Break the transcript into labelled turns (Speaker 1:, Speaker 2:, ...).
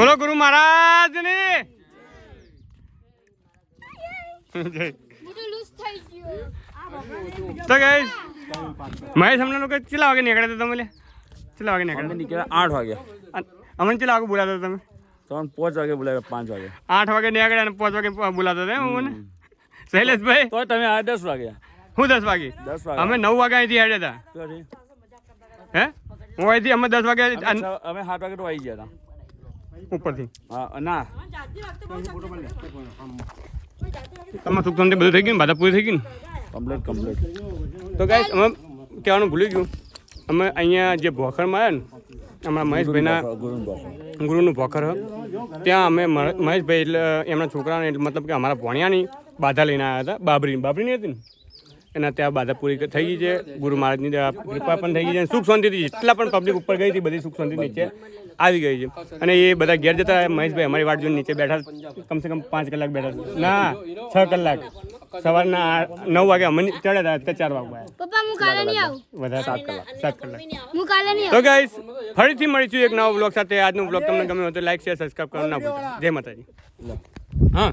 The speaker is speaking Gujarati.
Speaker 1: બોલો ગુરુ મહારાજ ને તો ગાઈસ મહેશ હમણાં લોકો કેટલા વાગે નીકળ્યા હતા તમે? કેટલા વાગે નીકળ્યા?
Speaker 2: 8 વાગે.
Speaker 1: અમને કેટલા વાગે બોલાતા તમે?
Speaker 2: 5 વાગે બોલાવ્યા. 5 વાગે
Speaker 1: 8 વાગે નીકળ્યા અને 5 વાગે બોલાતા હતા મને શૈલેષભાઈ.
Speaker 2: તો તમે 10 વાગે.
Speaker 1: હું 10 વાગે? અમે 9 વાગે અહીંથી હેડ્યા હતા. હે હું અહીંથી અમે 10 વાગે
Speaker 2: અમે 7 વાગે તો આવી ગયા હતા
Speaker 1: ઉપરથી.
Speaker 2: હા ના
Speaker 1: તમારે સુખ શાંતિ બધું થઈ ગયું ને? બાધા પૂરી થઈ ગઈ ને?
Speaker 2: કમ્પ્લીટ.
Speaker 1: તો ગાઈસ અમે કહેવાનું ભૂલી ગયું. અમે અહીંયા જે ભોખરમાં આવ્યા ને હમણાં મહેશભાઈના ગુરુનું ભોખર ત્યાં અમે મહેશભાઈ એટલે એમના છોકરાને એટલે મતલબ કે અમારા ભણ્યાની બાધા લઈને આવ્યા હતા. બાબરીની હતી ને એના ત્યાં બાધા પૂરી થઈ ગઈ છે. ગુરુ મહારાજની કૃપા પણ થઈ ગઈ છે. સુખ શાંતિથી જેટલા પણ પબ્લિક ઉપર ગઈ હતી બધી સુખ શાંતિ નીચે આવી ગઈ છે. અને એ બધા ઘેર જતા મહેશભાઈ અમારી વાટ જોઈને નીચે બેઠા કમસે કમ 5 કલાક બેઠા. ના 6 કલાક. સવારના 9 વાગે અમે ચડ્યા હતા, 4 વાગે
Speaker 3: પપ્પા હું કાલે નહીં આવું.
Speaker 1: વધારે 7 કલાક.
Speaker 3: હું કાલે નહીં
Speaker 1: તો ગાઈસ ફરીથી મળીશું એક નવા બ્લોગ સાથે. આજનો બ્લોગ તમને ગમ્યો હોય તો લાઈક શેર સબસ્ક્રાઈબ કરવાનું ના ભૂલતા. જય માતાજી. હા.